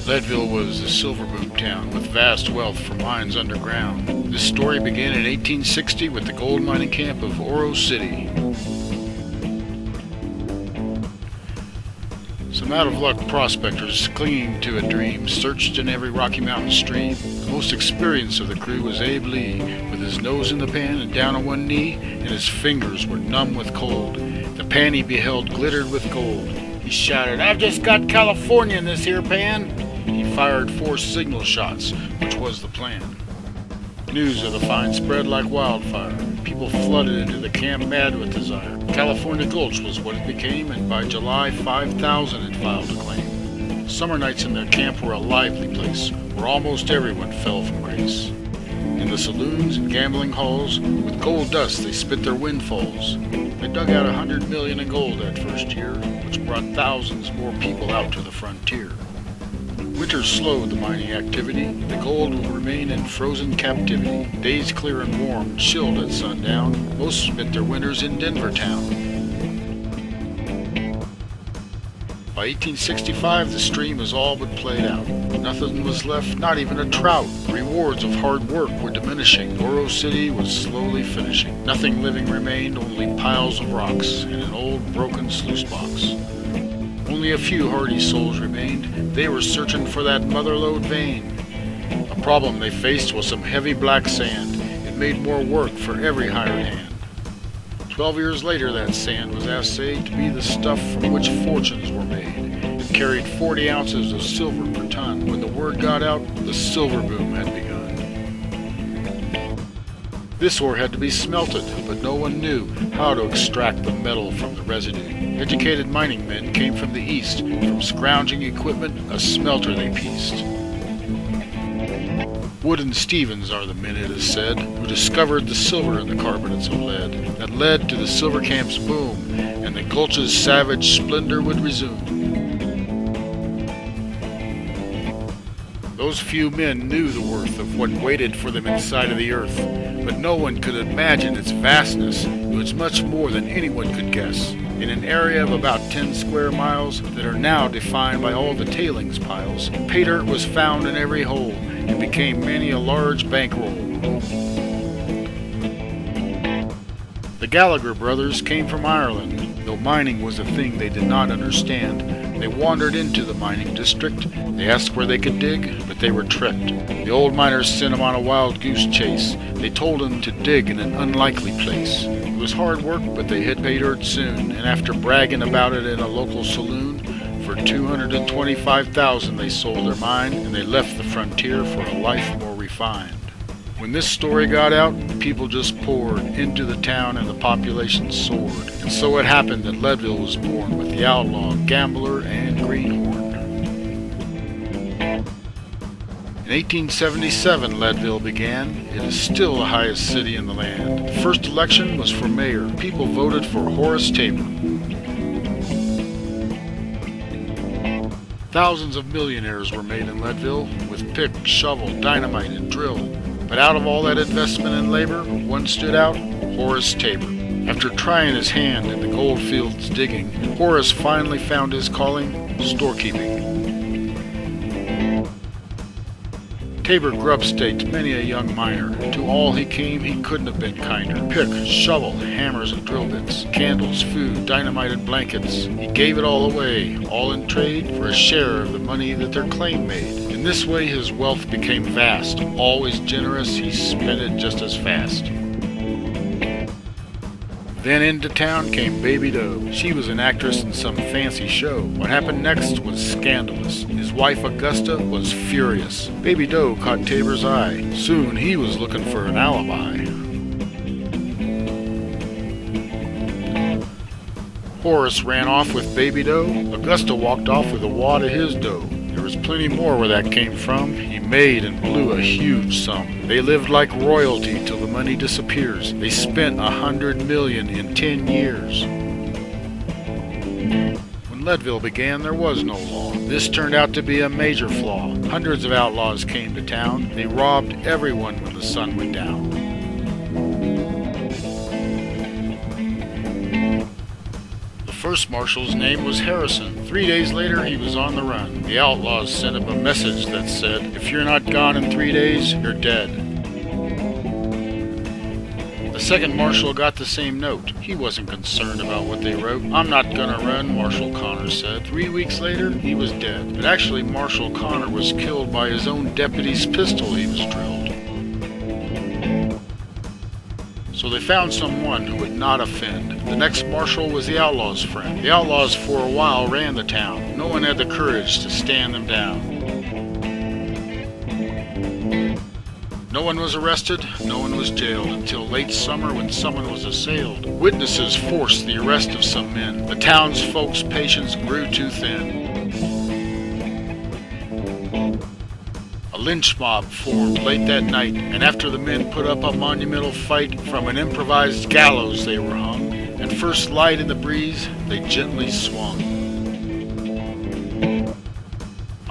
Leadville was a silver boom town with vast wealth from mines underground. This story began in 1860 with the gold mining camp of Oro City. Some out-of-luck prospectors clinging to a dream searched in every Rocky Mountain stream. The most experienced of the crew was Abe Lee, with his nose in the pan and down on one knee, and his fingers were numb with cold. The pan he beheld glittered with gold. He shouted, "I've just got California in this here pan!" He fired 4 signal shots, which was the plan. News of the find spread like wildfire. People flooded into the camp mad with desire. California Gulch was what it became, and by July 5,000 had filed a claim. Summer nights in their camp were a lively place, where almost everyone fell from grace. In the saloons and gambling halls, with gold dust they spit their windfalls. They dug out $100 million in gold that first year, which brought thousands more people out to the frontier. Winter slowed the mining activity. The gold would remain in frozen captivity. Days clear and warm, chilled at sundown. Most spent their winters in Denver town. By 1865, the stream was all but played out. Nothing was left, not even a trout. The rewards of hard work were diminishing. Oro City was slowly finishing. Nothing living remained, only piles of rocks and an old broken sluice box. Only a few hardy souls remained. They were searching for that motherlode vein. A problem they faced was some heavy black sand. It made more work for every hired hand. 12 years later, that sand was assayed to be the stuff from which fortunes were made. It carried 40 ounces of silver per ton. When the word got out, the silver boom had begun. This ore had to be smelted, but no one knew how to extract the metal from the residue. Educated mining men came from the east. From scrounging equipment, a smelter they pieced. Wood and Stevens are the men, it is said, who discovered the silver in the carbonates of lead that led to the silver camp's boom, and the gulch's savage splendor would resume. Those few men knew the worth of what waited for them inside of the earth, but no one could imagine its vastness. It was much more than anyone could guess. In an area of about 10 square miles that are now defined by all the tailings piles, pay dirt was found in every hole and became many a large bankroll. The Gallagher brothers came from Ireland. Though mining was a thing they did not understand, they wandered into the mining district. They asked where they could dig, but they were tricked. The old miners sent them on a wild goose chase. They told them to dig in an unlikely place. It was hard work, but they hit pay dirt soon, and after bragging about it in a local saloon, for $225,000 they sold their mine, and they left the frontier for a life more refined. When this story got out, people just poured into the town and the population soared. And so it happened that Leadville was born with the outlaw, gambler, and greenhorn. In 1877, Leadville began. It is still the highest city in the land. The first election was for mayor. People voted for Horace Tabor. Thousands of millionaires were made in Leadville with pick, shovel, dynamite, and drill. But out of all that investment and labor, one stood out, Horace Tabor. After trying his hand in the gold fields digging, Horace finally found his calling, storekeeping. Tabor grub-staked many a young miner. To all he came, he couldn't have been kinder. Pick, shovel, hammers and drill bits, candles, food, dynamite and blankets. He gave it all away, all in trade for a share of the money that their claim made. In this way his wealth became vast. Always generous, he spent it just as fast. Then into town came Baby Doe. She was an actress in some fancy show. What happened next was scandalous. His wife Augusta was furious. Baby Doe caught Tabor's eye. Soon he was looking for an alibi. Horace ran off with Baby Doe. Augusta walked off with a wad of his dough. There was plenty more where that came from. He made and blew a huge sum. They lived like royalty till the money disappears. They spent $100 million in 10 years. When Leadville began, there was no law. This turned out to be a major flaw. Hundreds of outlaws came to town. They robbed everyone when the sun went down. first marshal's name was Harrison. 3 days later, he was on the run. The outlaws sent him a message that said, "If you're not gone in 3 days, you're dead." The second marshal got the same note. He wasn't concerned about what they wrote. "I'm not gonna run," Marshal Connor said. 3 weeks later, he was dead. But actually, Marshal Connor was killed by his own deputy's pistol he was drilled. So they found someone who would not offend. The next marshal was the outlaw's friend. The outlaws for a while ran the town. No one had the courage to stand them down. No one was arrested, no one was jailed until late summer when someone was assailed. Witnesses forced the arrest of some men. The townsfolk's patience grew too thin. A lynch mob formed late that night, and after the men put up a monumental fight, from an improvised gallows they were hung, and first light in the breeze, they gently swung.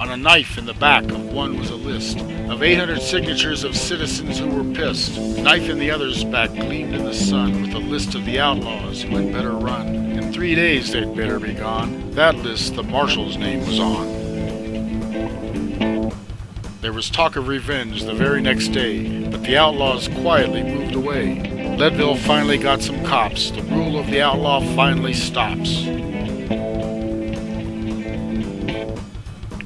On a knife in the back of one was a list of 800 signatures of citizens who were pissed. The knife in the other's back gleamed in the sun with a list of the outlaws who had better run. In 3 days they'd better be gone. That list the marshal's name was on. There was talk of revenge the very next day, but the outlaws quietly moved away. Leadville finally got some cops. The rule of the outlaw finally stops.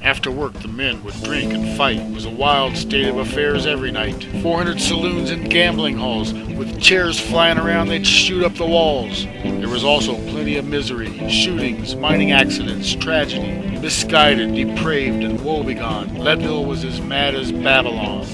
After work, the men would drink and fight. It was a wild state of affairs every night. 400 saloons and gambling halls. With chairs flying around, they'd shoot up the walls. There was also plenty of misery, shootings, mining accidents, tragedy. Misguided, depraved, and woebegone, Leadville was as mad as Babylon.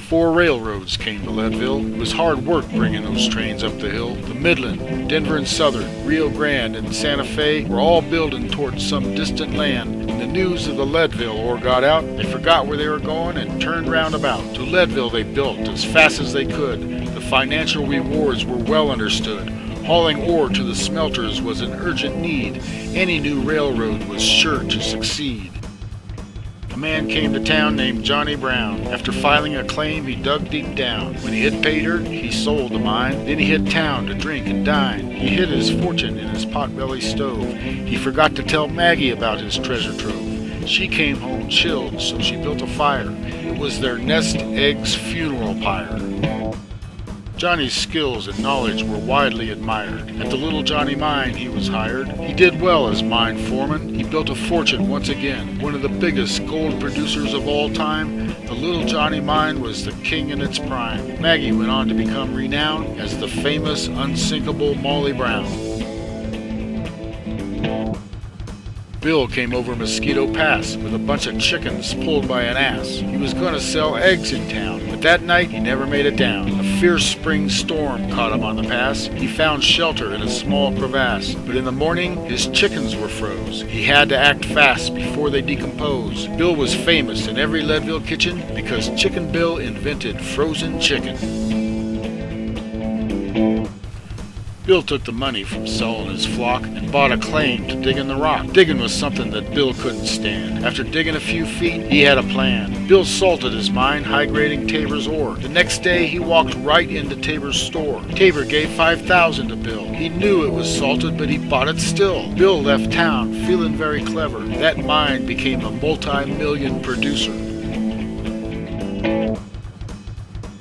4 railroads came to Leadville. It was hard work bringing those trains up the hill. The Midland, Denver and Southern, Rio Grande, and Santa Fe were all building towards some distant land. When the news of the Leadville ore got out, they forgot where they were going and turned round about. To Leadville they built as fast as they could. The financial rewards were well understood. Hauling ore to the smelters was an urgent need. Any new railroad was sure to succeed. A man came to town named Johnny Brown. After filing a claim, he dug deep down. When he hit pay dirt, he sold the mine. Then he hit town to drink and dine. He hid his fortune in his potbelly stove. He forgot to tell Maggie about his treasure trove. She came home chilled, so she built a fire. It was their nest egg's funeral pyre. Johnny's skills and knowledge were widely admired. At the Little Johnny mine he was hired. He did well as mine foreman. He built a fortune once again. One of the biggest gold producers of all time, the Little Johnny mine was the king in its prime. Maggie went on to become renowned as the famous unsinkable Molly Brown. Bill came over Mosquito Pass with a bunch of chickens pulled by an ass. He was going to sell eggs in town, but that night he never made it down. A fierce spring storm caught him on the pass. He found shelter in a small crevasse, but in the morning his chickens were froze. He had to act fast before they decompose. Bill was famous in every Leadville kitchen because Chicken Bill invented frozen chicken. Bill took the money from selling his flock and bought a claim to dig in the rock. Digging was something that Bill couldn't stand. After digging a few feet, he had a plan. Bill salted his mine, high-grading Tabor's ore. The next day, he walked right into Tabor's store. Tabor gave $5,000 to Bill. He knew it was salted, but he bought it still. Bill left town, feeling very clever. That mine became a multi-million producer.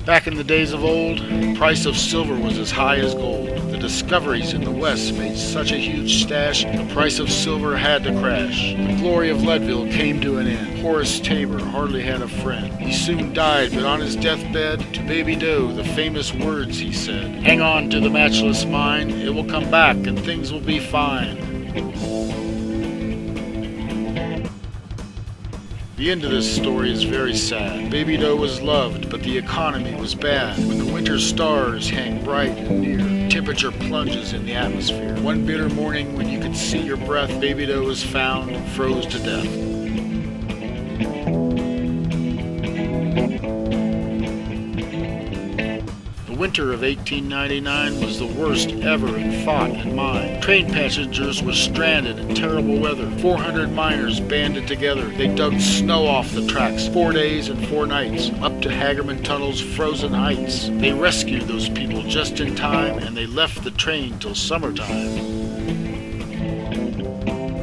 Back in the days of old, the price of silver was as high as gold. The discoveries in the West made such a huge stash, the price of silver had to crash. The glory of Leadville came to an end. Horace Tabor hardly had a friend. He soon died, but on his deathbed, to Baby Doe, the famous words he said, "Hang on to the matchless mine, it will come back and things will be fine." The end of this story is very sad. Baby Doe was loved, but the economy was bad. When the winter stars hang bright and near, temperature plunges in the atmosphere. One bitter morning when you could see your breath, Baby Doe was found, froze to death. The winter of 1899 was the worst ever in thought and mind. Train passengers were stranded in terrible weather. 400 miners banded together. They dug snow off the tracks 4 days and 4 nights, up to Hagerman Tunnel's frozen heights. They rescued those people just in time, and they left the train till summertime.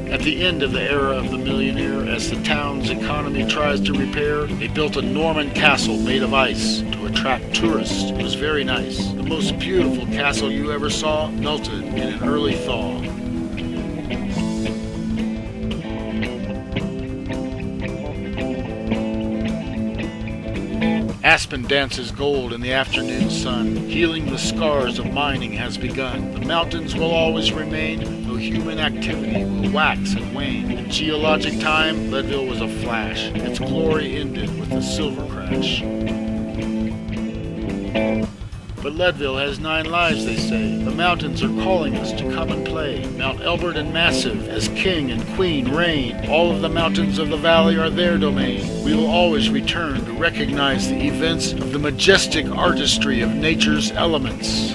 At the end of the era of the millionaire, as the town's economy tries to repair, they built a Norman castle made of ice to attract tourists. It was very nice. The most beautiful castle you ever saw melted in an early thaw. Aspen dances gold in the afternoon sun. Healing the scars of mining has begun. The mountains will always remain, though human activity will wax and wane. In geologic time, Leadville was a flash. Its glory ended with the silver crash. But Leadville has 9 lives, they say. The mountains are calling us to come and play. Mount Elbert and Massive, as king and queen reign. All of the mountains of the valley are their domain. We will always return to recognize the events of the majestic artistry of nature's elements.